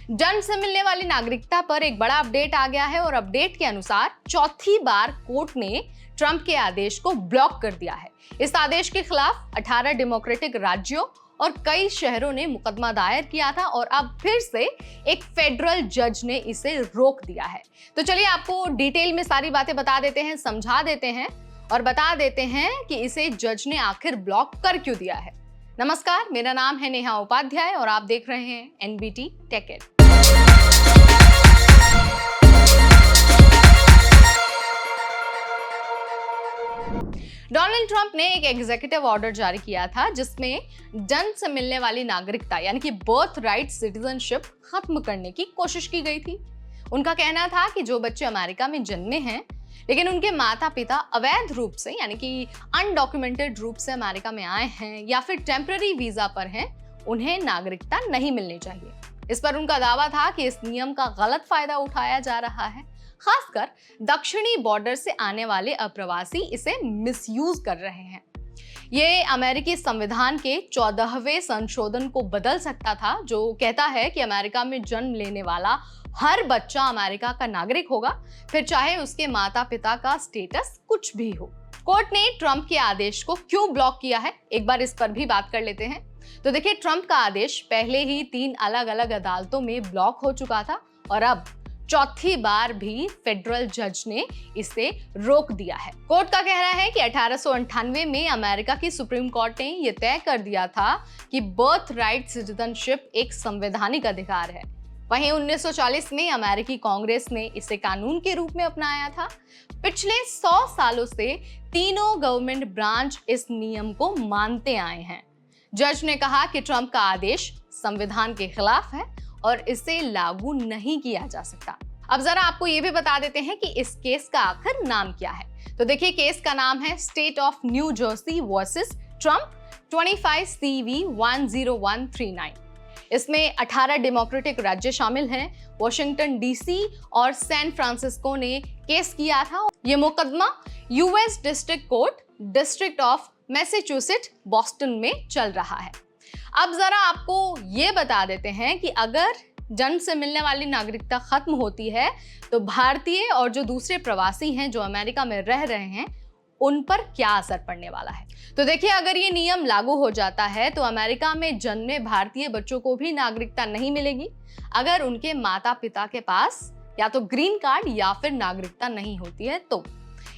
जन्म से मिलने वाली नागरिकता पर एक बड़ा अपडेट आ गया है और अपडेट के अनुसार चौथी बार कोर्ट ने ट्रंप के आदेश को ब्लॉक कर दिया है। इस आदेश के खिलाफ 18 डेमोक्रेटिक राज्यों और कई शहरों ने मुकदमा दायर किया था और अब फिर से एक फेडरल जज ने इसे रोक दिया है। तो चलिए आपको डिटेल में सारी बातें बता देते हैं, समझा देते हैं और बता देते हैं कि इसे जज ने आखिर ब्लॉक कर क्यों दिया है। नमस्कार, मेरा नाम है नेहा उपाध्याय और आप देख रहे हैं NBT tech ed. Donald Trump ने एक एग्जीक्यूटिव ऑर्डर जारी किया था जिसमें जन्म से मिलने वाली नागरिकता यानी कि बर्थ राइट सिटीजनशिप खत्म करने की कोशिश की गई थी। उनका कहना था कि जो बच्चे अमेरिका में जन्मे हैं लेकिन उनके माता पिता अवैध रूप से यानी कि अनडॉक्यूमेंटेड रूप से अमेरिका में आए हैं या फिर टेम्पररी वीजा पर हैं, उन्हें नागरिकता नहीं मिलनी चाहिए। इस पर उनका दावा था कि इस नियम का गलत फायदा उठाया जा रहा है, खासकर दक्षिणी बॉर्डर से आने वाले अप्रवासी इसे मिसयूज कर रहे हैं। ये अमेरिकी संविधान के 14वें संशोधन को बदल सकता था जो कहता है कि अमेरिका में जन्म लेने वाला हर बच्चा अमेरिका का नागरिक होगा, फिर चाहे उसके माता पिता का स्टेटस कुछ भी हो। कोर्ट ने ट्रंप के आदेश को क्यों ब्लॉक किया है, एक बार इस पर भी बात कर लेते हैं। तो देखिए, ट्रंप का आदेश पहले ही 3 अलग अलग अदालतों में ब्लॉक हो चुका था और अब चौथी बार भी फेडरल जज ने इसे रोक दिया है। कोर्ट का कहना है कि 1898 में अमेरिका की सुप्रीम कोर्ट ने यह तय कर दिया था कि बर्थ राइट सिटीजनशिप एक संवैधानिक अधिकार है। वहीं 1940 में अमेरिकी कांग्रेस ने इसे कानून के रूप में अपनाया था। पिछले 100 सालों से तीनों गवर्नमेंट ब्रांच इस नियम को मानते आए हैं। जज ने कहा कि ट्रंप का आदेश संविधान के खिलाफ है और इसे लागू नहीं किया जा सकता। अब जरा आपको ये भी बता देते हैं कि इस केस का आखिर नाम क्या है। तो देखिए, केस का नाम है state of new Jersey versus Trump 25 CV 10139। इसमें 18 डेमोक्रेटिक राज्य शामिल हैं। वॉशिंगटन डीसी और सैन फ्रांसिस्को ने केस किया था। ये मुकदमा US district court district of Massachusetts Boston में चल रहा है। अब जरा आपको ये बता देते हैं कि अगर जन्म से मिलने वाली नागरिकता खत्म होती है तो भारतीय और जो दूसरे प्रवासी हैं जो अमेरिका में रह रहे हैं उन पर क्या असर पड़ने वाला है। तो देखिए, अगर ये नियम लागू हो जाता है तो अमेरिका में जन्मे भारतीय बच्चों को भी नागरिकता नहीं मिलेगी अगर उनके माता पिता के पास या तो ग्रीन कार्ड या फिर नागरिकता नहीं होती है। तो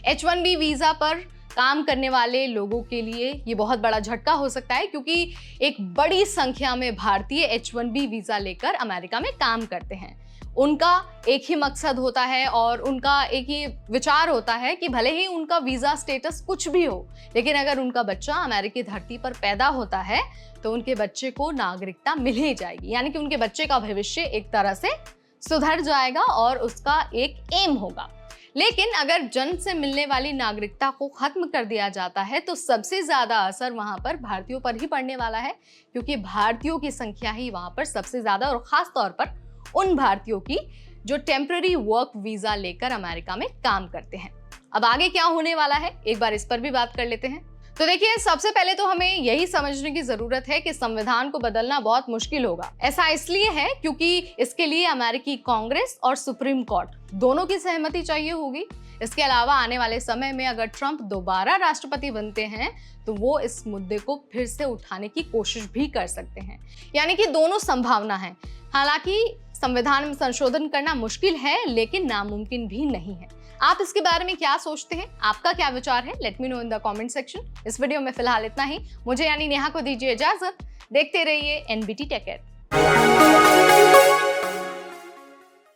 H1B वीजा पर काम करने वाले लोगों के लिए ये बहुत बड़ा झटका हो सकता है क्योंकि एक बड़ी संख्या में भारतीय H1B वीजा लेकर अमेरिका में काम करते हैं। उनका एक ही मकसद होता है और उनका एक ही विचार होता है कि भले ही उनका वीजा स्टेटस कुछ भी हो, लेकिन अगर उनका बच्चा अमेरिकी धरती पर पैदा होता है तो उनके बच्चे को नागरिकता मिल ही जाएगी, यानी कि उनके बच्चे का भविष्य एक तरह से सुधर जाएगा और उसका एक एम होगा। लेकिन अगर जन्म से मिलने वाली नागरिकता को खत्म कर दिया जाता है तो सबसे ज्यादा असर वहां पर भारतीयों पर ही पड़ने वाला है, क्योंकि भारतीयों की संख्या ही वहां पर सबसे ज्यादा और खास तौर पर उन भारतीयों की जो टेम्पररी वर्क वीजा लेकर अमेरिका में काम करते हैं। अब आगे क्या होने वाला है, एक बार इस पर भी बात कर लेते हैं। तो देखिए, सबसे पहले तो हमें यही समझने की जरूरत है कि संविधान को बदलना बहुत मुश्किल होगा। ऐसा इसलिए है क्योंकि इसके लिए अमेरिकी कांग्रेस और सुप्रीम कोर्ट दोनों की सहमति चाहिए होगी। इसके अलावा आने वाले समय में अगर ट्रंप दोबारा राष्ट्रपति बनते हैं तो वो इस मुद्दे को फिर से उठाने की कोशिश भी कर सकते हैं, यानी कि दोनों संभावना है। हालांकि संविधान में संशोधन करना मुश्किल है लेकिन नामुमकिन भी नहीं है। आप इसके बारे में क्या सोचते हैं, आपका क्या विचार है? Let me know in the comment section. इस वीडियो में फिलहाल इतना ही। मुझे यानी नेहा को दीजिए इजाजत। देखते रहिए एनबीटी टेक एड।